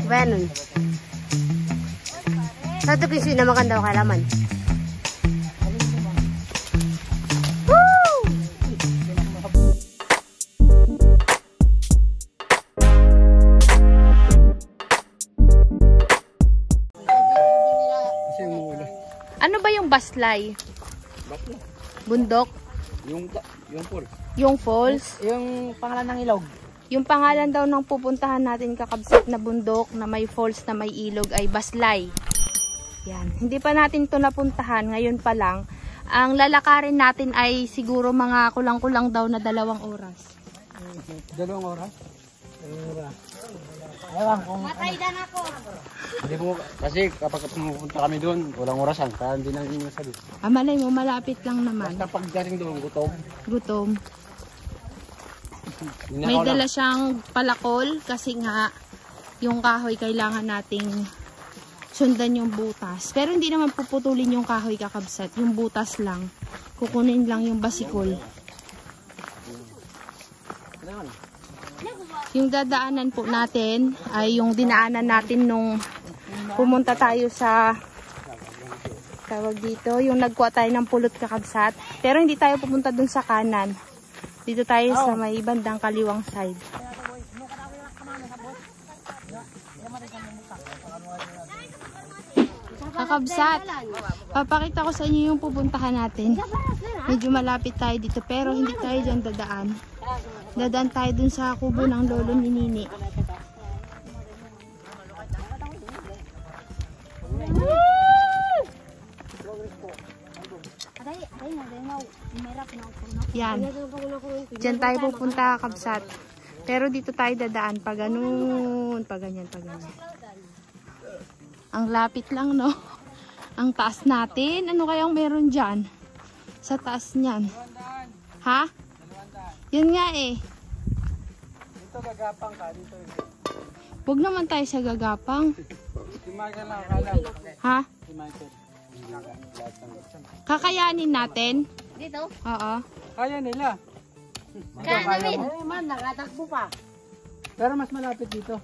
Venom. Satu kisi na maganda o kalaman. Ano ba yung baslay? Baslay. Bundok? Yung falls. Yung falls? Yung pangalan ng ilog. Yung pangalan daw ng pupuntahan natin kakabsat na bundok na may falls na may ilog ay Baslay. Yan. Hindi pa natin to napuntahan. Ngayon pa lang. Ang lalakarin natin ay siguro mga kulang-kulang daw na 2 oras. 2 oras? Ewan kung... Matay dan ako. Hindi mo, kasi kapag pumunta kami doon, walang orasan. Kaya hindi nang inasabi. Malay mo, malapit lang naman. Basta pagdating doon, gutom. Gutom. May dala siyang palakol kasi nga yung kahoy kailangan nating sundan yung butas. Pero hindi naman puputulin yung kahoy kakabsat. Yung butas lang. Kukunin lang yung basikol. Yung dadaanan po natin ay yung dinaanan natin nung pumunta tayo sa tawag dito. Yung nagkuha tayo ng pulot kakabsat. Pero hindi tayo pupunta dun sa kanan. Dito tayo sa may bandang kaliwang side. Kakabsat, papakita ko sa inyo yung pupuntahan natin. Medyo malapit tayo dito pero hindi tayo dyan dadaan. Dadaan tayo dun sa kubo ng lolo ni Nini. Yan. Diyan tayo pupunta kakabsat. Pero dito tayo dadaan pa ganun, pa ganyan, pa ganyan. Ang lapit lang, no? Ang taas natin. Ano kayang meron dyan? Sa taas niyan. Ha? Yun nga eh. Dito gagapang ka, dito. Huwag naman tayo sa gagapang. Si Michael lang, akala. Ha? Si Michael. Kakayanin natin? Dito? Oo. Kaya nila. Kaya namin. Ay man, nakatakbo pa. Pero mas malapit dito.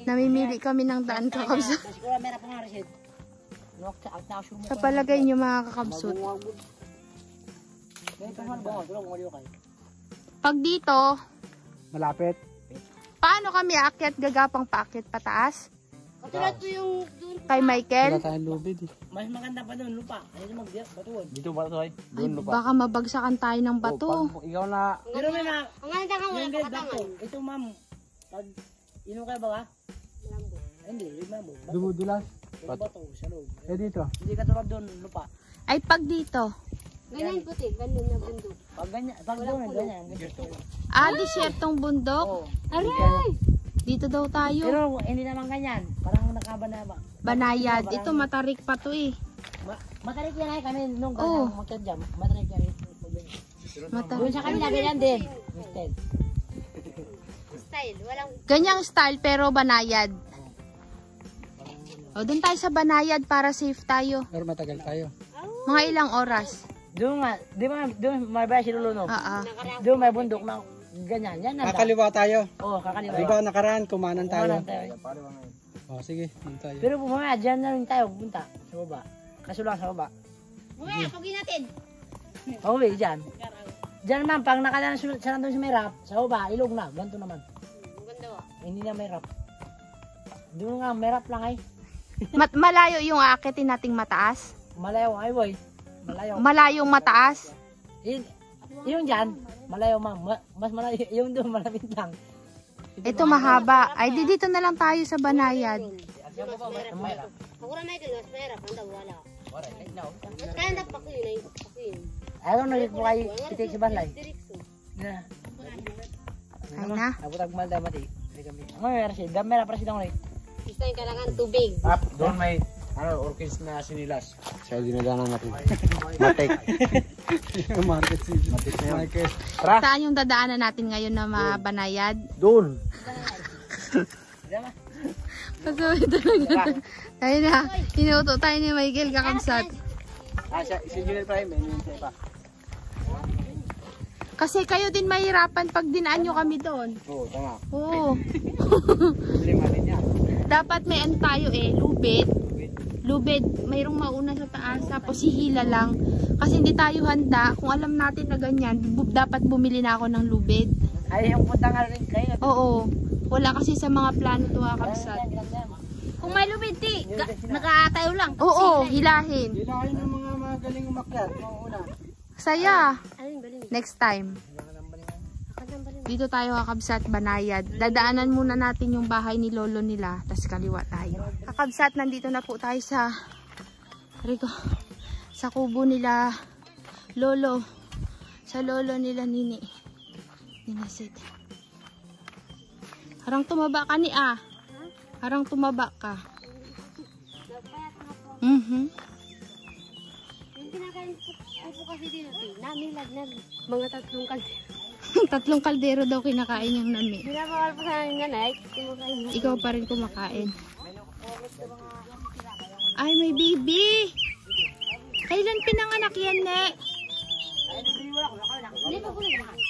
Namimili kami ng daan kakabsat. Sa palagay nyo mga kakabsut. Pag dito, Malapit. paano kami aakyat gagapang paakyat pataas? Katulad ko yung dun. Kay Michael? Wala tayong lubid eh. Mas maganda pa doon, lupa. Ayun mag-diyak, batuan. Dito ba ito ay? Ay, Doon lupa. baka mabagsakan tayo ng bato. Pag ikaw na... Pero may mga... Ang ganda ka wala Yung pa grade back katangan. to, ito ma'am, pag inom kayo ba ka? Hindi, yung ma'am, bato. Dumudulas. Yung bato, sa loob. Eh dito. Hindi katulad doon, lupa. Ay, pag dito. Ganyan puti, ganun na bundok. Pag ganyan, pag doon, ganyan. Ah, disyertong bundok. Oo. Aray! Dito daw tayo. Pero hindi naman ganyan. Parang nakabanaba. Banayad. Ito, matarik pa to eh. Matarik yan ay kami nung Oo. ganyan, magkadyam. Matarik yan. Doon Matarik. sa kanila, ganyan din. Instead. Style, walang Ganyang style pero banayad. O, doon tayo sa banayad para safe tayo. Pero matagal tayo. Mga ilang oras. Doon nga, di ba, doon may bahay si Lolo, no? Doon may bundok na ganyan. Yan na. Kakaliwa tayo. Oo, kakaliwa. Di ba nakaraan, kumanan tayo. Kumanan tayo. Oh, sige, dun tayo. Pero bumaya, dyan na rin tayo punta sa baba. Kaso lang sa baba. Uwe, pagin natin. Okay, dyan. Dyan naman, pag nakadaan sa nandun sa may rap, sa baba, ilog na. Ganito naman. Ang ganda wa. Hindi na may rap. Doon nga, may rap lang ay. Malayo yung aakitin nating mataas. Malayo ay boy. Malayo. Malayong mataas. Yung dyan, malayo ma'am. Mas malayo. Yung doon, malapit lang. Ito mahaba. Ay, dito na lang tayo sa banayad. Ako na Michael, mas mahirap. Handa, wala. Mas kaya na pakuin ay pakuin. Ayaw na rin po kayo itik sa balay. Direkso. Na. Ay na. Nabutag malda mati. Ang mayroon siya. Damera para siya rin. Gusto yung kailangan tubig. Doon may orchids na sinilas. Siya dinadaanan natin. Matik. Market si Matik na yun. Saan yung dadaanan natin ngayon na mabanayad? Doon. Pasaway talaga. Ayun na. Inuto tayo ni Michael kakabsat. Si Junior Prime. Yun siya pa. Kasi kayo din mahirapan pag dinaan nyo kami doon. Oo, tama. Oo. Lima din yan. Dapat may ano tayo lubid. Lubid, mayroong mauna sa taas, tapos hihila lang. Kasi hindi tayo handa. Kung alam natin na ganyan, dapat bumili na ako ng lubid. Ay, yung punta nga rin kayo. Oo. Wala kasi sa mga plano to kakabsat. Kung may lubid, nakatayo lang. Oo, hilahin. Hilahin ng mga magaling umakyat. Mauna. Saya. Alin, balin. Next time. Dito tayo kakabsat, Banayad. Dadaanan muna natin yung bahay ni lolo nila, tas kaliwa tayo. Kakabsat, nandito na po tayo sa kubo nila lolo. Sa lolo nila Nini. Ninasid. Harang tumaba ka ni Harang tumaba ka. Yung kinakain po kasi dito, namilag na mga 3 kaldero. 3 kaldero daw kinakain yung nami. Binabawal po sa amin nanay, kumakain mo. Ikaw pa rin kumakain. Ay, may baby! Kailan pinanganak yan, Ne? Hindi pa po naglakas.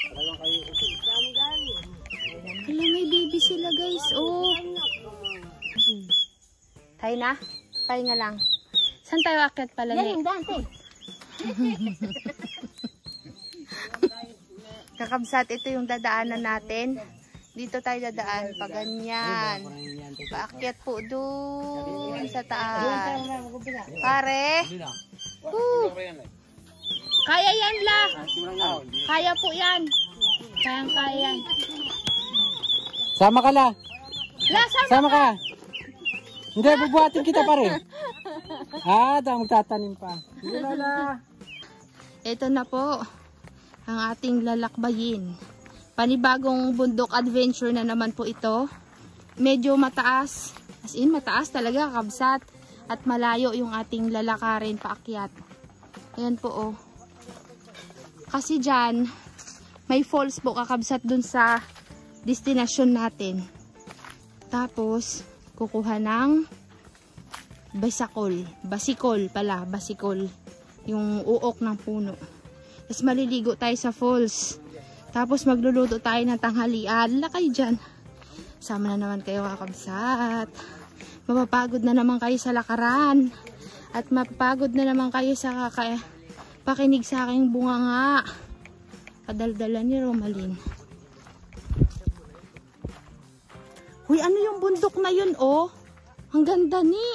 Hala, may baby sila, guys. Oh. Tayo na? Pahinga lang. Saan tayo akit pala, Ne? Yan, dante. Kakabsat, ito yung dadaanan natin. Dito tayo dadaan. Pag ganyan. Paakyat po doon sa taas. Pare. Kaya yan, La. Kaya po yan. Kaya yan. Sama ka la. La, Sama ka. Hindi, bubuhatin kita pare. Magtatanim pa. Hindi la. Ito na po ang ating lalakbayin. Panibagong bundok adventure na naman po ito. Medyo mataas. As in, mataas talaga, kakabsat. At malayo yung ating lalakarin paakyat. Ayan po, oh. Kasi dyan, may falls po, kakabsat, dun sa destination natin. Tapos, kukuha ng basikol pala, basikol. Yung uok ng puno. Tapos maliligo tayo sa falls. Tapos magluluto tayo ng tanghalian. Lakay dyan. Sama na naman kayo kakabsat. Mapapagod na naman kayo sa lakaran. At mapapagod na naman kayo sa pakinig sa aking bunganga. Padaldala ni Romalyn. Uy, ano yung bundok na yun, oh? Ang ganda ni.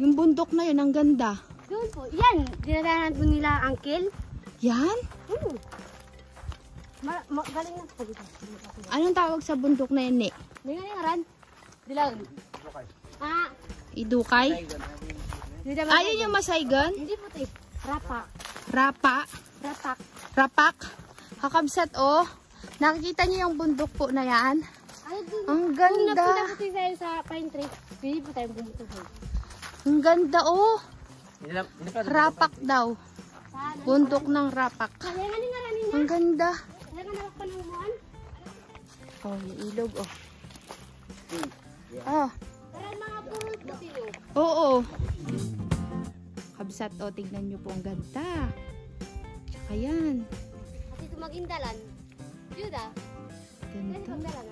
Yung bundok na yun, ang ganda. Doon po, yan. Dinadaanan po nila, uncle. Yan? Galing na po dito. Anong tawag sa bundok na yun, Ne? May nga ran. Dilaw. Idukay? Ayun yung Masaygan? Hindi po tayo. Rapak? Rapak. Kakabsat, oh. Nakikita niyo yung bundok po na yan? Ang Kung ganda. napunta po tayo sa pine tree, pwede po tayo bumuto po. Ang ganda, oh. Rapak daw. Bundok ng Rapak. Kaya nga nga ran niya. Ang ganda. Kaya nga nakapanunguan. Oh, yung ilog, oh. Ah. Para mga purol po sino. Oo. Kabsat, oh, tignan nyo po, ang ganda. Tsaka yan. Kasi tumagindalan. Juda. Kasi Ganda. pagdalan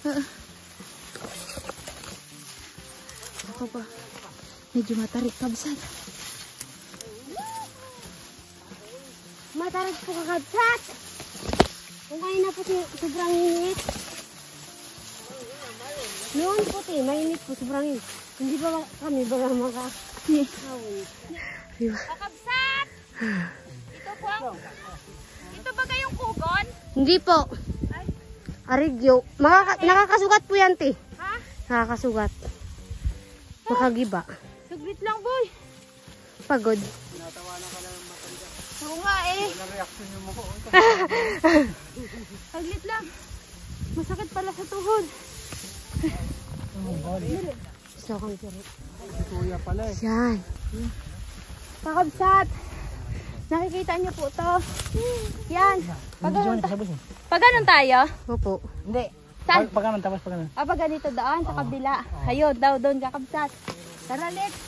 ha. Ako pa. Medyo matarik, kabsat. Matarik po kakabsat. Kung kayo na po sobrang init. Noon po mainit po sobrang init. Hindi ba kami ba maka... Kakabsat! Ito po. Ito ba kayong kugon? Hindi po. Arigyo. Nakakasugat po yan, te. Ha? Nakakasugat. Makagiba. Saglit lang, boy. Pagod. Oo nga, eh. Saglit lang. Masakit pala sa tuhod. Gusto kang sirit. Kuya pala eh. Yan. Kakabsat. Nakikita niyo po to. Yan. Pag ganun tayo? Opo. Hindi. Saan? Pag ganun, tapos pag ganun. Pag ganito doon, sa kabila. Ayun, daw doon kakabsat. Tara, let's.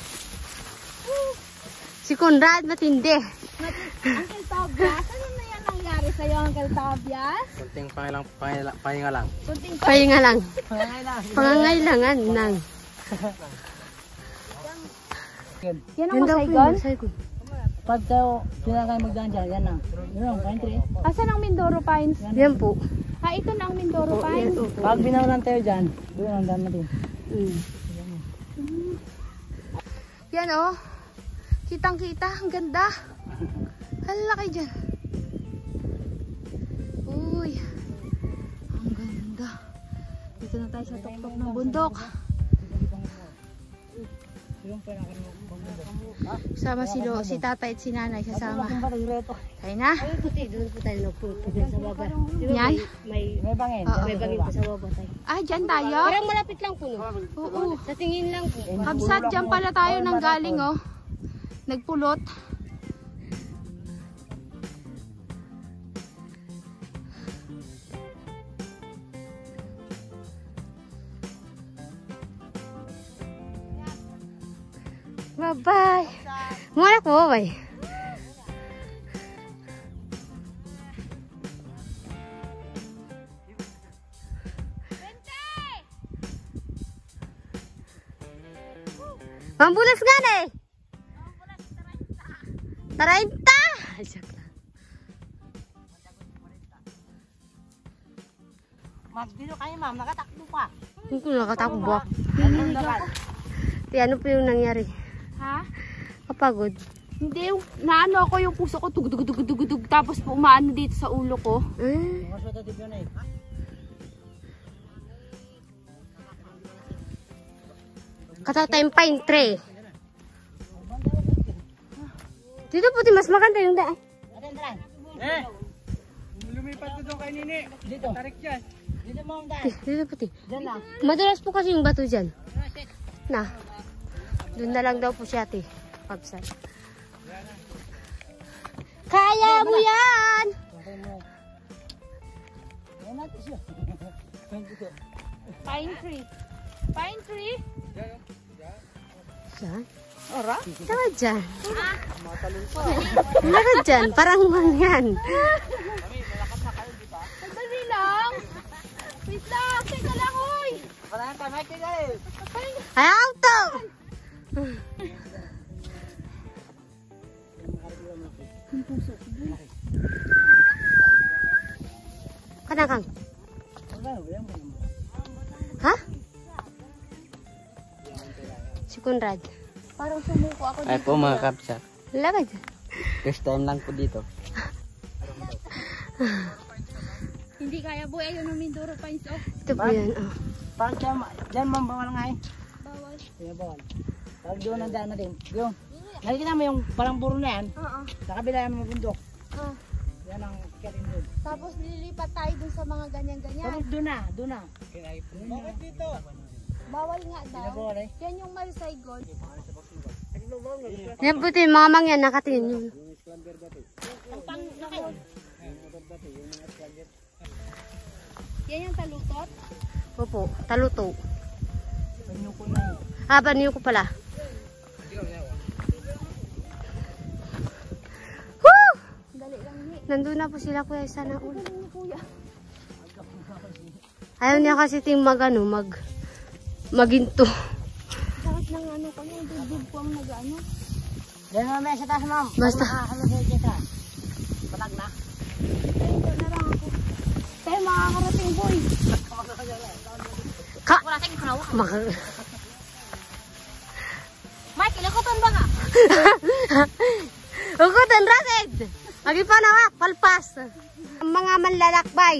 Si Conrad, matindi. Uncle Tobias, ano na yan nangyari sa'yo, Uncle Tobias? Kunting pahinga lang. Kunting Pahinga lang. Pangangailangan. Pangangailangan nang. yan ang Yan daw po Masaygon? yung Masaygon. Pag tayo pinagay magdaan dyan, yan na. Yun ang pine tree. Asan ang Mindoro Pines? Yan po. Ah, ito na ang Mindoro Pines. Pag binawalan tayo dyan, doon ang daan natin. Yan oh. Kitang-kita, ang ganda. Ang laki dyan. Uy. Ang ganda. Dito na tayo sa tuktok ng bundok. Sama si tatay at si nanay sasama. Tayo na. Ay, puti, doon po tayo nagpupunta sa baba. Di ba Yan? may May bangin. Oo. may bangin po sa baba tayo. Ah, dyan tayo? Parang malapit lang po, no? Oo. Sa tingin lang po. Kabsat, dyan pala tayo nang galing oh. Nagpulot. Bye-bye. Muna po, bye. Mambulas nga na eh. 30. Joke lang. Ma'am, dito kayo ma'am, nakatakbo pa. Hindi ko nakatakbo. Ano naman? Ano po yung nangyari? Ha? Kapagod. Hindi, naano ako yung puso ko, tug-tug-tug-tug-tug, tapos po umaano dito sa ulo ko. Mas matatib yun eh. Katatayang pine tree. Dito po, mas maganda yung daan. Eh! Lumipat ko doon kay Nini. Dito. Tarik dyan. Dito ma'am dahil. Dito po, Dyan lang. madulas po kasi yung bato dyan. Na. Doon na lang daw po siya, ate. Pabsat. Kaya mo yan! Okay mo. Yan natin siya. Pine tree. Pine tree? Diyan? Ora? Saka dyan. Saka dyan. Parang yan. Sandali lang. Wait lang. Teka lang, hoy. Parang kamay kayo guys. Ayaw to! Kanang. Ha? Si Conrad. Parang sumuko ako Ay po mga kapsa. Lagay. First time lang po dito. Hindi kaya boy. Ayun ang Mindoro Pines. Oh, Ito po yan. Oh. Parang dyan ma'am, bawal nga eh. bawal. Kaya bawal. Pag doon ang daan natin. Yung, nakikita mo yung parang buro na yan. Oo. Sa kabila yung mga bundok. Oh. Yan ang karin doon. Tapos lilipat tayo dun sa mga ganyan-ganyan. Tapos doon na, doon na. Bakit dito? Bawal nga daw. Bawal eh. Yan yung Marisay Gold. Yan po ito yung mga mangyan. Nakatingin yun. Yan yung talutot. Opo. Taluto. Panyuko na yun. Banyo ko pala. Woo! Dali lang ni. Nandun na po sila kuya sa naul. Dali ni kuya. Ayaw niya kasi ting maginto. Sakit ng ano kami. Dudug ko ang nag-ano. Diyan mamaya sa taas ma'am. Basta. Ano sa dyan sa? Patag na. Dito na lang ako. Tayo makakarating boy. Wala tayong kanawa. Mike, ilakutan ba nga? Ukutan rated. Magipanawak, palpas. Ang mga manlalakbay.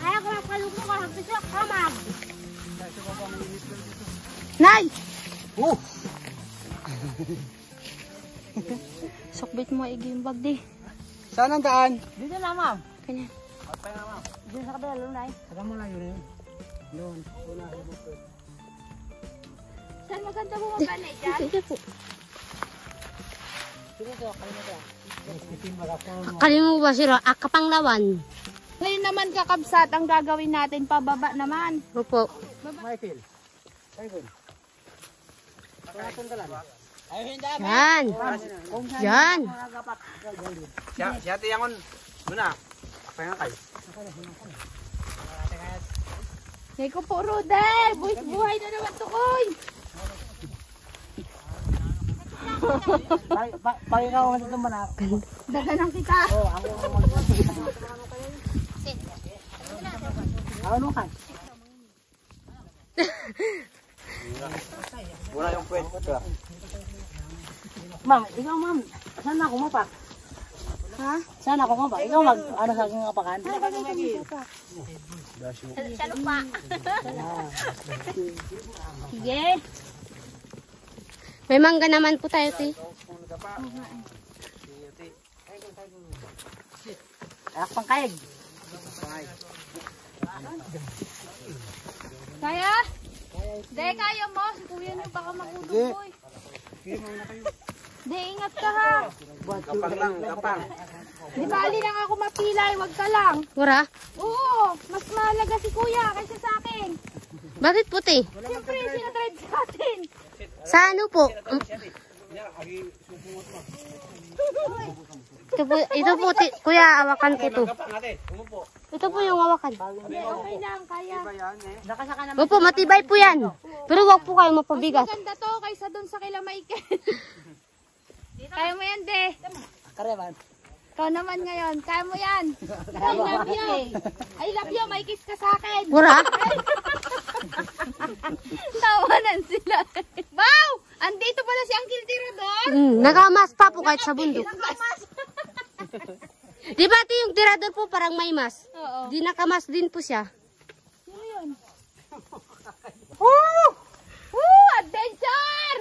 Ayaw ko na palugmo ka. Hagpis lang kamag. Nay! Sokbit mo yung bag di. Saan ang daan? Dito na ma'am. Kanya. Dito sa kabila, lunay. Saka mo lang yun. Yun. Saan maganda bumaba na dyan? Ito po. Kalimutan ba sila? Kapanglawan. Ngayon naman kakabsat, ang gagawin natin, pababa naman. Opo. Michael. Michael. Yan. Yan. Si ate yangon. Muna. Pahinga kayo. Ngay ko po, Rude. Buhay na naman tukoy. Pahinga ko kasi itong manak. Daganang kita. Oo, ako ano ka? Muna yung pwede. Ma'am, ikaw ma'am, saan ako mapak? Ha? Saan ako mapak? Ikaw mag, ano sa aking kapakan? Sa lupa. Sige. May mangga naman po tayo, te. Anak pang kaig. Kaya? De, kaya mo. Si kuya niyo baka makudugoy. De, ingat ka ha. Kapang lang, kapang. Di bali lang ako mapilay, wag ka lang. Wara? Oo, mas mahalaga si kuya kaysa sa akin. Bakit puti? Siyempre, sinatread sa atin. Sa ano po? Ito po, kuya, awakan ko to. Ito po yung awakan. Okay lang, kaya. Nakasaka naman. Opo, matibay po yan. Pero wag po kayo mapabigat. Maganda to kaysa doon sa kila Michael. Kaya mo yan, De. Kareman. Ikaw naman ngayon. Kaya mo yan. I love you. I love you. May kiss ka sa akin. Wara? Tawanan sila. Wow! Andito pala si Uncle Tirador. Nakamas pa po kahit sa bundok. Di ba ate, yung tirador po parang may mas? Oo. Di nakamas din po siya. Sino yun? Woo! Woo! Adventure!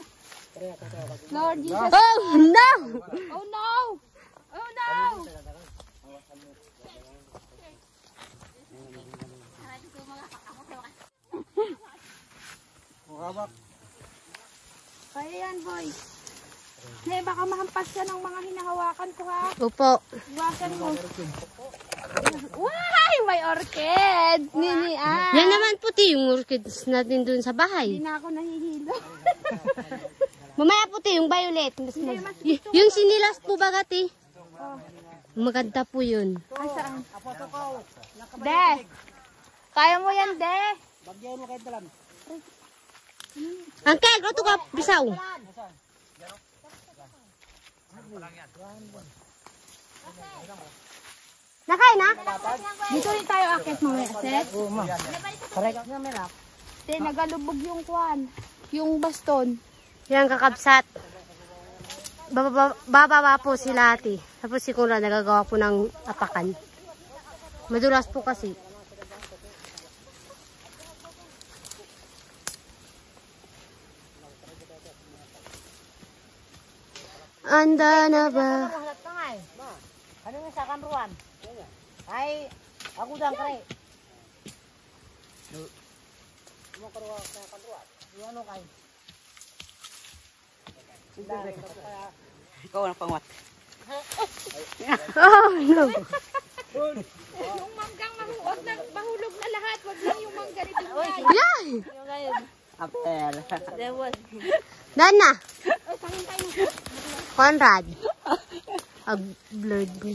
Lord Jesus. Oh no! Oh no! Oh no! Kaya yan, boy. Hindi, baka mahampas ka ng mga hinahawakan ko, ha? Opo. Iwasan mo. Why! May orchid! Nini, ah! Yan naman puti yung orchids natin dun sa Hindi bahay. na ako nahihilo. Mamaya puti yung violet. Yung sinilas po ba gati? Maganda po yun. Ay, saan? De! Kaya mo yan, De! Bagyan mo kayo dalam. Angkel, roto ka, bisaw. Nakain na? Dito rin tayo akit mamaya, Seth. Oo, ma'am. Correct na merap. De, nagalubog yung kwan. Yung baston. Yan kakabsat. Bababa po sila ate. Tapos si Kunrad nagagawa po ng apakan. Madulas po kasi. Anda na ba? Ano yung sa kanruan? Ay, ako dang kare. Kumakaruan sa kanruan. Yung ano kay? Ikaw ang pangwat. Oh no. Yung manggang wag na mahulog na lahat. Wag lang yung mangga rin. Yan! Apel. Dan na. Conrad. Blurred po.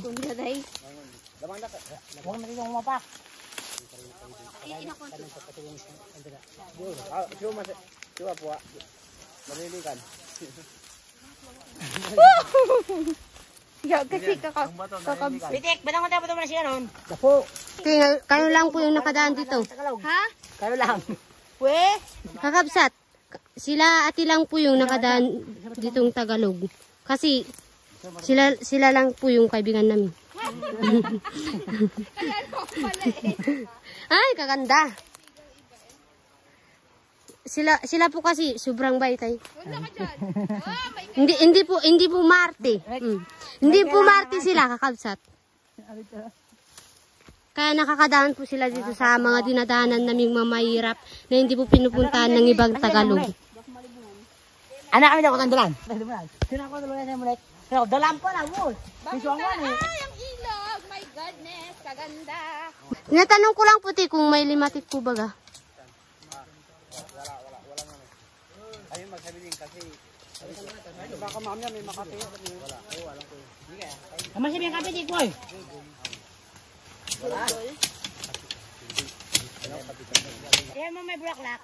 Huwag na yung mapak. Siwa po. Malilikan. Kasi kakabs. Pitik, batang ko tayo siya noon. Dapo. Kayo lang po yung nakadaan dito. Ha? Kayo lang. We? Kakabsat. Sila ati lang po yung nakadaan ditong Tagalog. Kasi sila lang po yung kaibigan namin. Kaya ko pala eh. Ay, kaganda. Sila po kasi sobrang bait ay. Wala ka dyan. Ah, may Hindi po Marte. Hindi po Marte sila kakabsat. Kaya nakakadaan po sila dito sa mga dinadaanan naming mamahirap na hindi po pinupuntahan ng ibang Tagalog. Anak kami daw ko tandulan. Sino ako tandulan sa mulet? Pero dalam pa na, boy. Pisuangan eh. Ay, ang ilog. My goodness, kaganda. Tinatanong ko lang puti kung may limatik po baga. Ayun magsabihin kasi baka mamaya may makati. Wala. Walang ko. Kaman siya yung kapit, boy. Yan mo may bulaklak.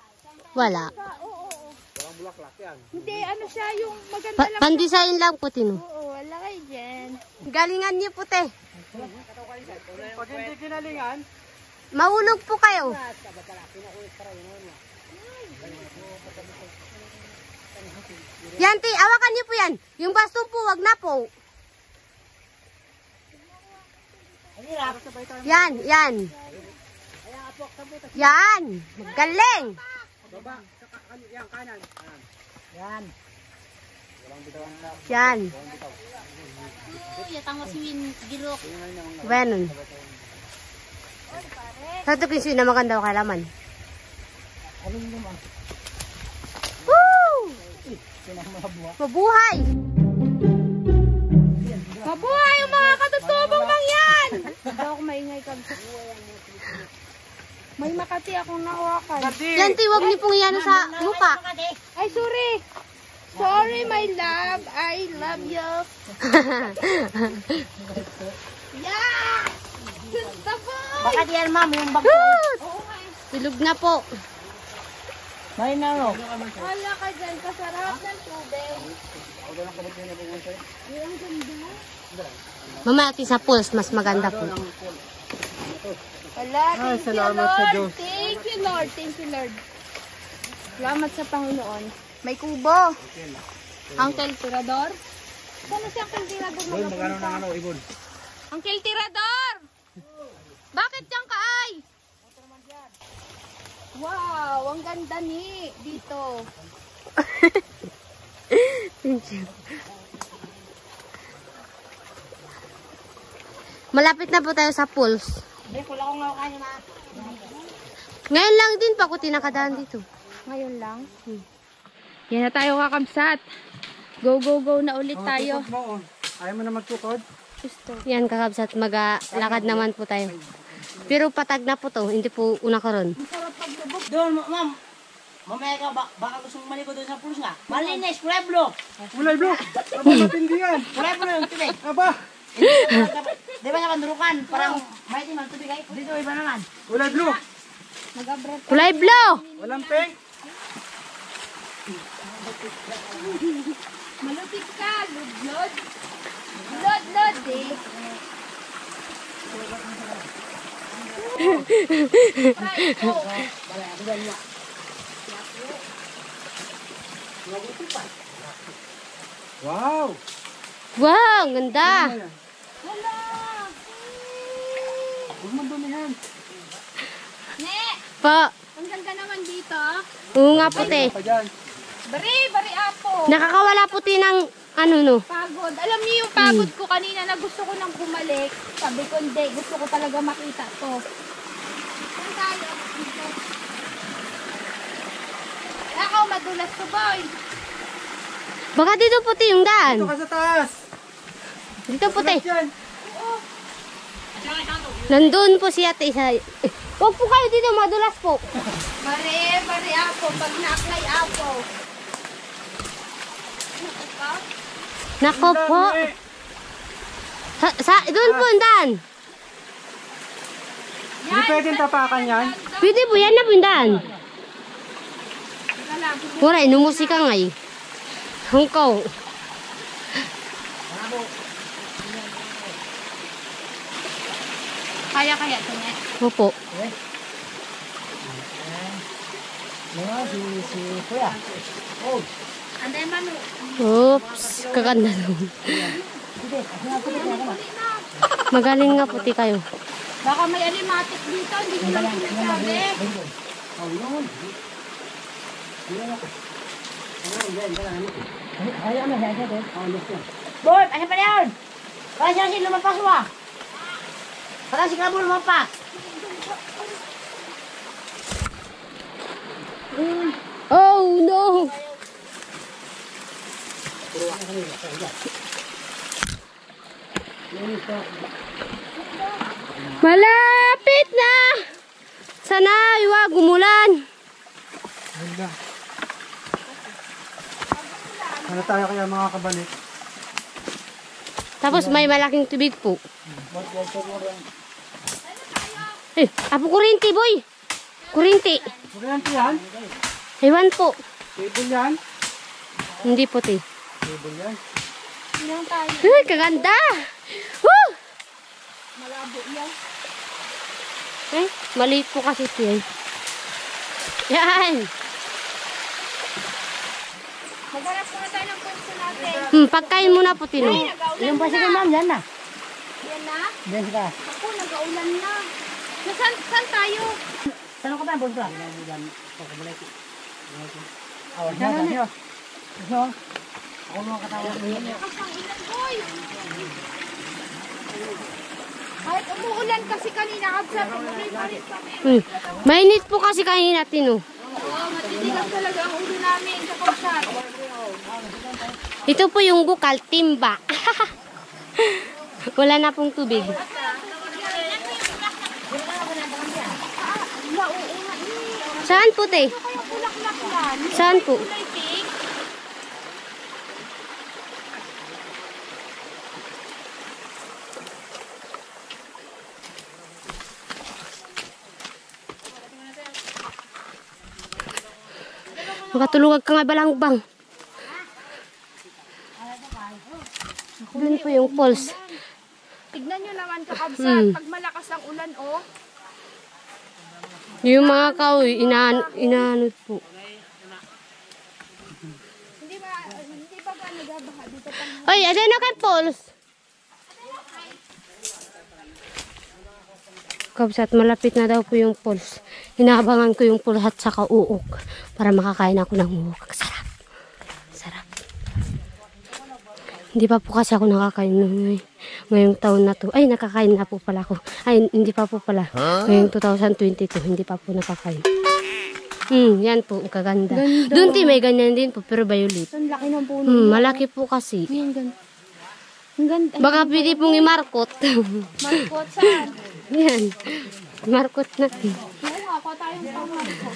Wala. Walang bulaklak yan. Hindi, ano siya yung maganda lang. Pandisayin lang puti no. Oo, wala kayo dyan. Galingan niyo puti. Pag hindi ginalingan, Mahulog po kayo. Yan, ti, awakan niyo po yan. Yung baston po, wag na po. Yan, yan. Yan. Magaling. baba, sa yan, kanan. Yan. Yan. Venom. Sa ito pinsin na maganda o kailaman. Woo! Mabuhay! Mabuhay yung mga katutubong lang yan! Hindi ako maingay kag. May Makati akong nawakan. Yan, ti, huwag niyo pong iyan sa lupa. Ay, sorry. Sorry, my love. I love you. Yeah! Tabo! Baka diyan ma'am yung bag. Silog na po. May naro. Wala ka dyan. Kasarap ng tubig. Mamati sa pools, mas maganda po. Wala, thank you, salamat Lord. sa Diyos. Thank you, Lord. Thank you, Lord. Salamat sa Panginoon. May kubo. Uncle Tirador. Saan si Uncle Tirador magapunta? Ibon? Uncle Tirador! Bakit dyan ka ay? Wow, ang ganda ni dito. Thank you. Malapit na po tayo sa pools. Ngayon lang din pa ako tinakadaan dito. Ngayon lang. Yan na tayo kakabsat. Go, go, go na ulit tayo. Ayaw mo na magtukod? Gusto. Yan kakabsat, magalakad naman po tayo. Pero patag na po to, hindi po una karon. Doon, ma'am. Mamaya ka, baka gusto mong maligo doon sa pools nga. Malinis, Pueblo. Kulay blue! Aba, matindi yan! Pueblo yung tubig. Aba! Di ba niya kandurukan? Parang may timang tubig ay. Dito iba naman. Kulay blue! Kulay blue! Walang pink! Malupit ka, ludlod. Ludlod eh. Wow! Wow, ang ganda! Hala! Huwag mo dumihan. Ne! Po, Ang ganda naman dito. oo nga puti. Pa dyan. Bari apo. Nakakawala puti ng ano no. Pagod. Alam niyo yung pagod ko kanina na gusto ko nang bumalik. Sabi ko hindi, gusto ko talaga makita to. Saan tayo? Dito. Ako, madulas to boy. Baka dito puti yung daan. Dito ka sa taas! Dito puti. Dyan! Nandun po si ate isa. Huwag po kayo dito, madulas po. Bari apo. Pag naklay apo. Nako po. Doon po ang daan. Hindi pwedeng tapakan yan. Pwede po, yan na po yung daan. Wala, inumusika nga eh. Hungkaw. Kaya ito ne. Opo. Si Kuya. Oh. Anday manu. Oops, kaganda naman. Magaling nga puti kayo. Baka may alimatik dito. Hindi ko lang sinasabi. Boy, ano pa yan? Para siya si lumapas mo ah. Para si Krabo lumapas. Oh no! Malapit na! Sana, iwag, umulan. Ganda. Ano tayo kaya mga kabalik? Tapos may malaking tubig po. Eh, apo kurinti, boy. Kurinti. Kuryente yan? Ewan po. Table yan? Hindi po, te. Table yan. Uy, kaganda. Woo! Eh, maliit po kasi siya. Yan. Maghanap muna tayo ng pulso natin. Pagkain muna po, Tino. Yung pa sige ma'am, yan na. Yan na. Diyan sila. Ako, nag-aulan na. Saan tayo? Saan ko tayo, Bonsa? Oh, yan. Ako mga katawa. Kasang ulan, boy. Kahit umuulan kasi kanina, kabsat, umulit kami. Mainit po kasi kanina, Tino. Oo, matitigas talaga ang ulo namin sa kabsat. Ito po yung bukal, timba. Wala na pong tubig. Saan po, te? Saan po? Makatulungag ka nga balangbang. Doon po yung falls. Tignan nyo naman kakabsat, pag malakas ang ulan, oh. Yung mga kahoy, inaanod po. Hindi ba nagabaha dito pang... Ay, adan na kay falls. Kabsat, malapit na daw po yung falls. Hinahabangan ko yung falls at saka uok para makakain ako ng uok. Sarap. Sarap. Hindi pa po kasi ako nakakain ngayong taon na to. Ay, nakakain na po pala ako. Ay, hindi pa po pala. Ngayong 2022, hindi pa po nakakain. Yan po, kaganda. Doon may ganyan din po, pero violet. Ang laki ng puno. Malaki po kasi. Ang ganda. Ang ganda. Baka pwede pong i-markot. Markot saan? Yan. Markot natin. Oo nga, ako tayong pang-markot.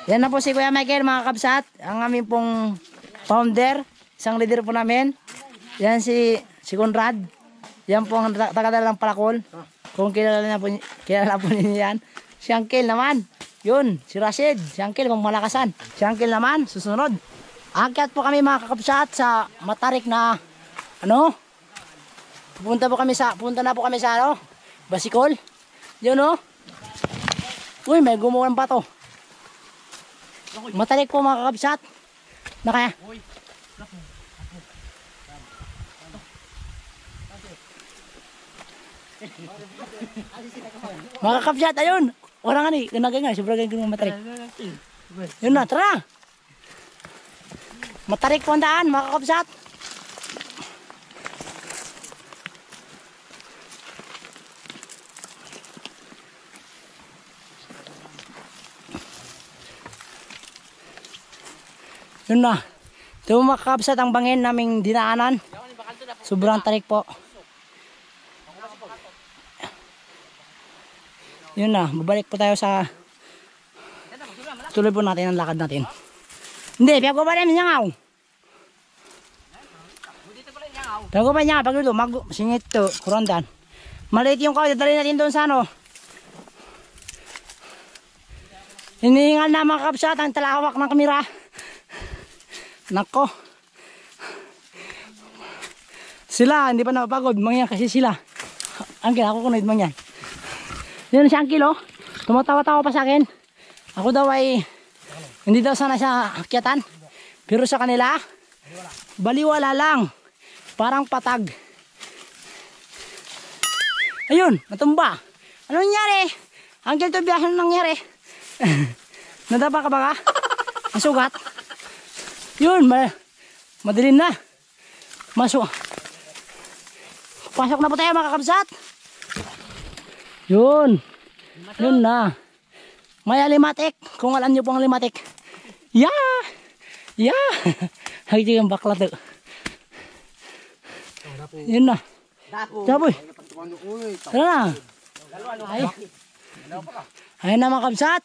Yan na po si Kuya Michael, mga kabsat. Ang aming pong founder, isang leader po namin. Yan si Conrad. Yan po ang tagadala ng Palakol. Kung kilala po ninyo yan. Si Uncle naman. Yun, si Rashid. Si Uncle, pang malakasan. Si Uncle naman, susunod. Akyat po kami mga kakabsat sa matarik na, punta na po kami sa, Basikol. Yun, Uy, may gumuwan pa to. Matarik po mga kakabsat. Na kaya? Mga kakabsat, ayun. Wala nga ni, ganagay nga, sobrang ganagay matarik. Yun na, tara. Matarik po ang daan, mga kakabsat. Yun na. Ito mga kakabsat ang bangin naming dinaanan. Sobrang tarik po. Yun na, babalik po tayo sa tuloy po natin ang lakad natin. Hindi, piyago pa rin niyangaw. Piyago pa niya, pag ito, singit ito, kurandan. Maliit yung kawit, dadali natin doon sa hinihingal na mga kakabsat ang talahawak ng kamera. Nako. Sila, hindi pa napapagod. Mangyan kasi sila. Angkil, ako kunod mangyan. Yun si Angkil, tumatawa-tawa pa sa akin. Ako daw ay hindi daw sana siya akyatan. Pero sa kanila, baliwala lang. Parang patag. Ayun, natumba. Ano nangyari? Angkil, to biyahe na nangyari. Nadapa ka ba ka? Ang sugat. Yun, madilim na. Pasok na po tayo mga kakabsat. Yun. Yun na. May alimatik. Kung alam nyo po ang alimatik. Yeah! Yeah! Hagi yung bakla to. Yun na. Dapoy. Tara na. Ay. Ayun na mga kabsat.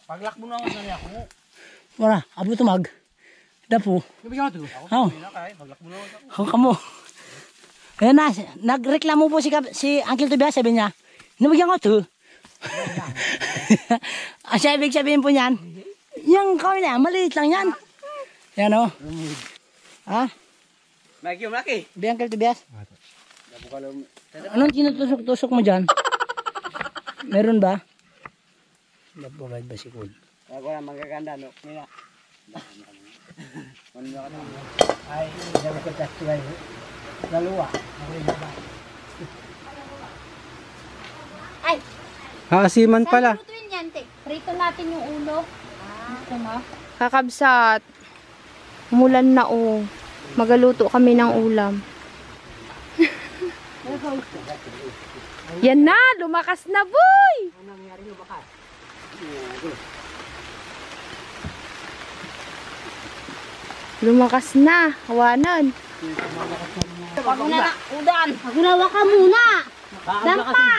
Paglak mo na ako sa niya ako. Wala, abo tumag. Dapo. Nabigyan ko ito. Oh. Paglak mo na ako. Ang kamo. Ayun na, nagreklamo po si Uncle Tobias, sabi niya, nabigyan ko ito. Siya ibig sabihin po niyan, yung kawin na, maliit lang yan. Yan o. Ha? Maki, Maki. Bi Uncle Tobias? Anong tinutusok-tusok mo dyan? Meron ba? Napagad ba si Kul? Ako na magaganda, no? Mira. Ay, dami ko tas tuway. Dalawa. Ay, Asiman pala. lutuin yan, te. Prito natin yung ulo. Kakabsat. Umulan na oh. Magaluto kami ng ulam. Yan na, lumakas na boy! Lumakas na, kawanan. Pagulawa ka muna. Dampa.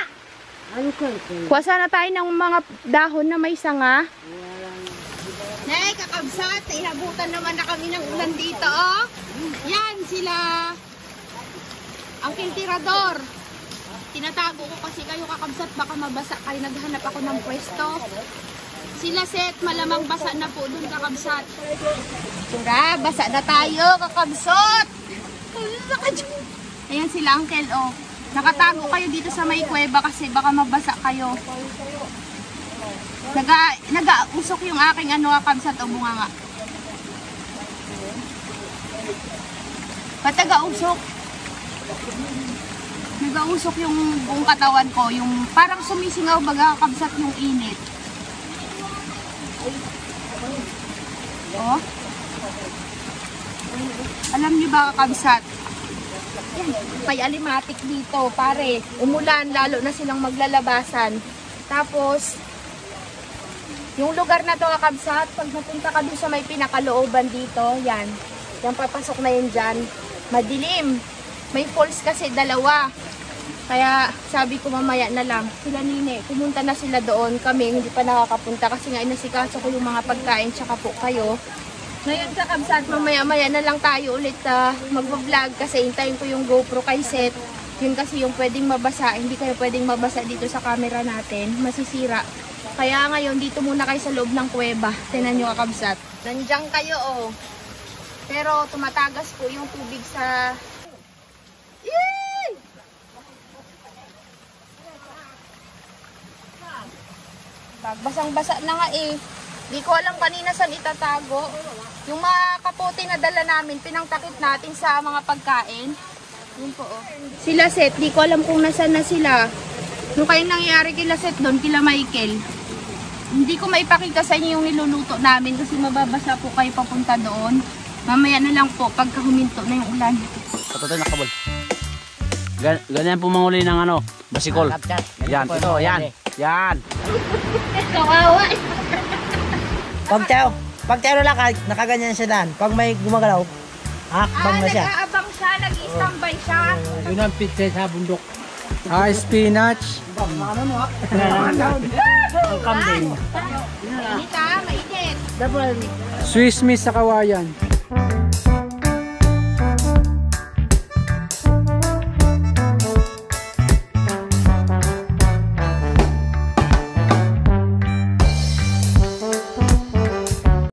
Kuha sana tayo ng mga dahon na may sanga. Nay, kakabsat, inabutan naman na kami ng ulan dito, oh. Yan, sila ang Tirador. Tinatago ko kasi kayo, kakabsat, baka mabasa kayo. Naghanap ako ng pwesto. Sila Set, malamang basa na po dun, kakabsat. Tara, basa na tayo, kakabsat. Ayan sila, Uncle, oh. Nakatago kayo dito sa may kuweba kasi baka mabasa kayo. Nag-usok yung aking kakabsat o bunganga. Pataga-usok. Nag-usok yung buong katawan ko. Yung parang sumisingaw baga kakabsat yung init. Oh. Alam niyo ba kakabsat? Yan, may alimatik dito, pare. Umulan, lalo na silang maglalabasan. Tapos, yung lugar na to kakabsat, pag napunta ka doon sa may pinakalooban dito, yan. Yan, papasok na yun dyan. Madilim. May falls kasi dalawa. Kaya sabi ko mamaya na lang. Sila Nine, pumunta na sila doon. Kami hindi pa nakakapunta kasi nga inasikaso ko yung mga pagkain tsaka po kayo. Ngayon kakabsat, mamaya-maya na lang tayo ulit mag-vlog kasi hintayin ko yung GoPro kay Seth. Yun kasi yung pwedeng mabasa. Hindi kayo pwedeng mabasa dito sa camera natin. Masisira. Kaya ngayon dito muna kayo sa loob ng kuweba. Tingnan nyo kakabsat. Nandiyan kayo oh. Pero tumatagas po yung tubig sa... Yay! Basang-basa na nga eh. Di ko alam kanina saan itatago. Yung mga kapote na dala namin, pinangtakip natin sa mga pagkain. Yun po oh. Sila Seth, di ko alam kung nasaan na sila. Ano kayong nangyayari kila Seth doon, kila Michael? Hindi ko maipakita sa inyo yung niluluto namin kasi mababasa po kayo papunta doon. Mamaya na lang po pagka huminto na yung ulan. Patutoy na kabol. Ganyan po manguli ng basikol. Yan, ito, yan. Yan. Kawawa. Pag tayo nakaganyan siya daan. Pag may gumagalaw, hakbang na siya. Nag-aabang siya, nag-i-standby siya. Yun ang pizza sa bundok. Spinach. Ang kambing. Mainit mainit. Swiss miss sa kawayan.